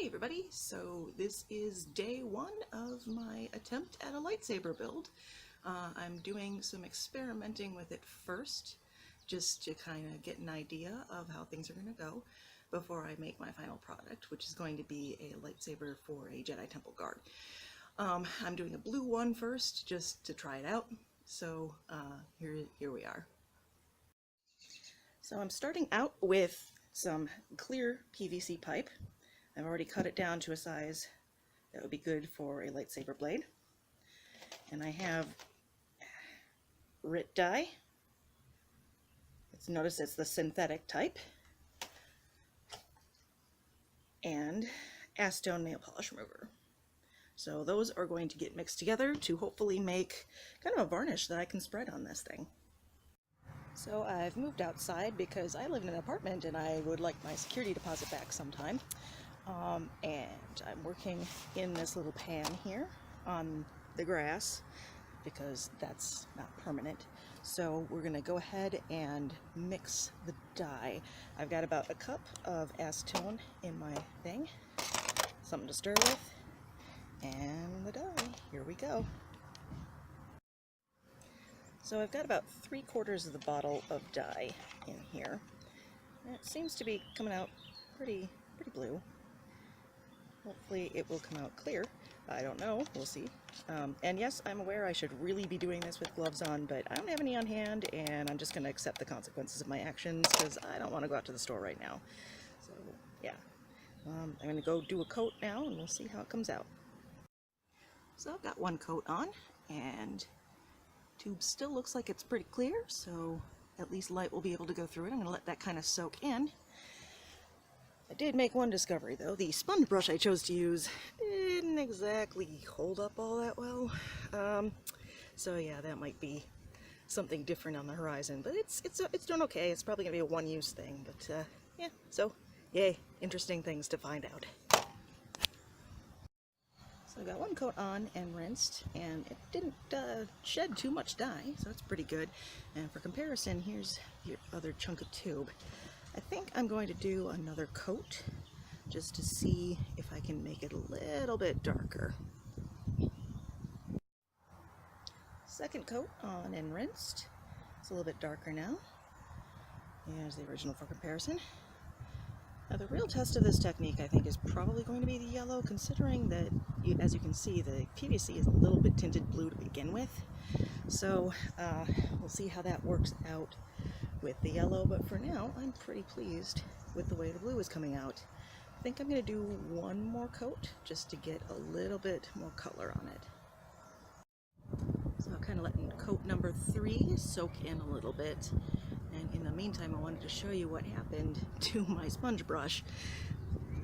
everybody, so this is day one of my attempt at a lightsaber build. I'm doing some experimenting with it first, just to kind of get an idea of how things are going to go before I make my final product, which is going to be a lightsaber for a Jedi Temple Guard. I'm doing a blue one first, just to try it out, so here we are. So I'm starting out with some clear PVC pipe. I've already cut it down to a size that would be good for a lightsaber blade. And I have RIT dye. Notice it's the synthetic type. And acetone nail polish remover. So those are going to get mixed together to hopefully make kind of a varnish that I can spread on this thing. So I've moved outside because I live in an apartment and I would like my security deposit back sometime. And I'm working in this little pan here on the grass because that's not permanent. So we're going to go ahead and mix the dye. I've got about a cup of acetone in my thing, something to stir with, and the dye. Here we go. So I've got about 3/4 of the bottle of dye in here. And it seems to be coming out pretty blue. Hopefully it will come out clear. I don't know. We'll see. And yes, I'm aware I should really be doing this with gloves on, but I don't have any on hand, and I'm just going to accept the consequences of my actions because I don't want to go out to the store right now. So, yeah. I'm going to go do a coat now, and we'll see how it comes out. So I've got one coat on, and tube still looks like it's pretty clear, so at least light will be able to go through it. I'm going to let that kind of soak in. I did make one discovery though. The sponge brush I chose to use didn't exactly hold up all that well. So yeah, that might be something different on the horizon, but it's doing okay. It's probably gonna be a one-use thing, but yeah. So yay, interesting things to find out. So I got one coat on and rinsed, and it didn't shed too much dye, so that's pretty good. And for comparison, here's your other chunk of tube. I think I'm going to do another coat just to see if I can make it a little bit darker. Second coat on and rinsed. It's a little bit darker now. Here's the original for comparison. Now the real test of this technique, I think, is probably going to be the yellow, considering that, as you can see, the PVC is a little bit tinted blue to begin with. So we'll see how that works out with the yellow, but for now I'm pretty pleased with the way the blue is coming out. I think I'm going to do one more coat just to get a little bit more color on it. So I'm kind of letting coat number 3 soak in a little bit, and in the meantime I wanted to show you what happened to my sponge brush.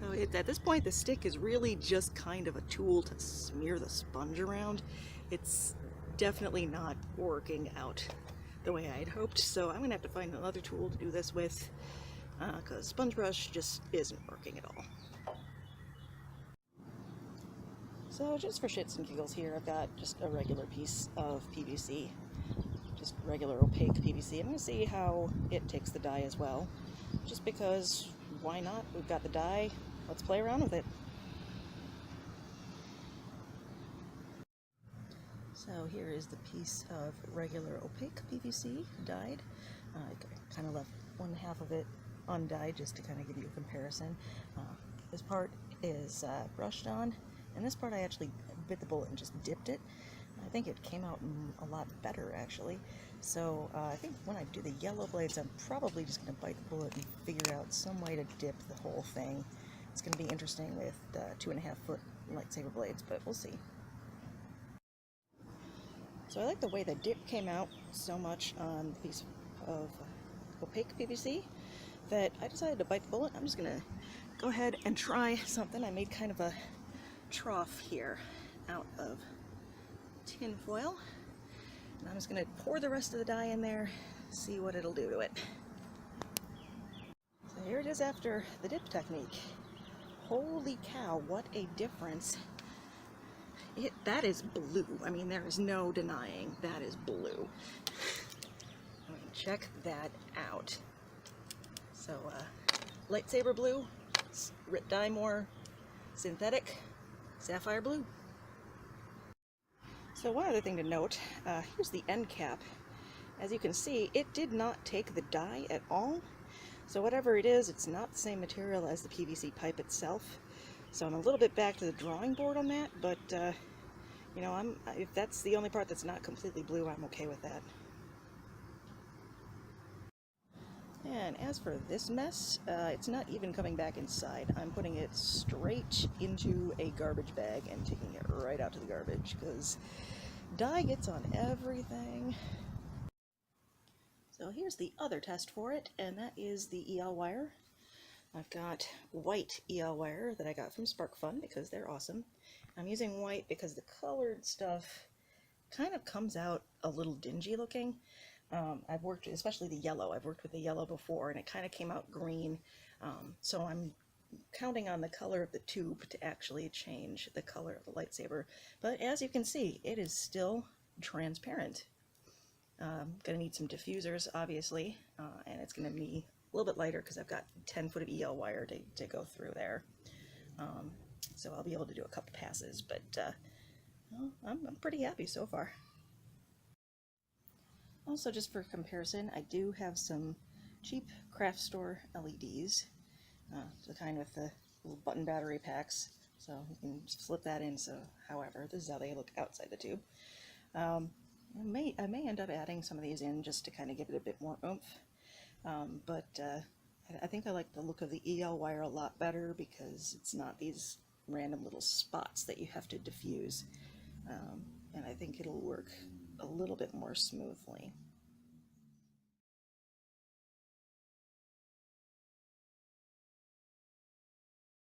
So at this point the stick is really just kind of a tool to smear the sponge around. It's definitely not working out the way I had hoped, so I'm gonna have to find another tool to do this with, because sponge brush just isn't working at all. So just for shits and giggles here, I've got just a regular piece of PVC, just regular opaque PVC. I'm gonna see how it takes the dye as well, just because why not? We've got the dye, let's play around with it. So here is the piece of regular opaque PVC dyed. I kind of left 1/2 of it undyed just to kind of give you a comparison. This part is brushed on, and this part I actually bit the bullet and just dipped it. I think it came out a lot better actually. So I think when I do the yellow blades, I'm probably just going to bite the bullet and figure out some way to dip the whole thing. It's going to be interesting with 2.5-foot lightsaber blades, but we'll see. So I like the way the dip came out so much on the piece of opaque PVC that I decided to bite the bullet. I'm just going to go ahead and try something. I made kind of a trough here out of tin foil. And I'm just going to pour the rest of the dye in there, see what it'll do to it. So here it is after the dip technique. Holy cow, what a difference. That is blue. I mean, there is no denying that is blue. I mean, check that out. So, lightsaber blue, RIT dye more synthetic sapphire blue. So one other thing to note, here's the end cap. As you can see, it did not take the dye at all. So whatever it is, it's not the same material as the PVC pipe itself. So I'm a little bit back to the drawing board on that, but you know, if that's the only part that's not completely blue, I'm okay with that. And as for this mess, it's not even coming back inside. I'm putting it straight into a garbage bag and taking it right out to the garbage, because dye gets on everything. So here's the other test for it, and that is the EL wire. I've got white EL wire that I got from SparkFun because they're awesome. I'm using white because the colored stuff kind of comes out a little dingy looking. I've worked, especially the yellow, I've worked with the yellow before and it kind of came out green. So I'm counting on the color of the tube to actually change the color of the lightsaber. But as you can see, it is still transparent. Gonna need some diffusers, obviously, and it's gonna be a little bit lighter because I've got 10 foot of EL wire to go through there. So I'll be able to do a couple passes, but well, I'm pretty happy so far. Also, just for comparison, I do have some cheap craft store LEDs, the kind with the little button battery packs, so you can just flip that in. So, however, this is how they look outside the tube. I may end up adding some of these in just to kind of give it a bit more oomph, but I think I like the look of the EL wire a lot better because it's not these random little spots that you have to diffuse, and I think it'll work a little bit more smoothly.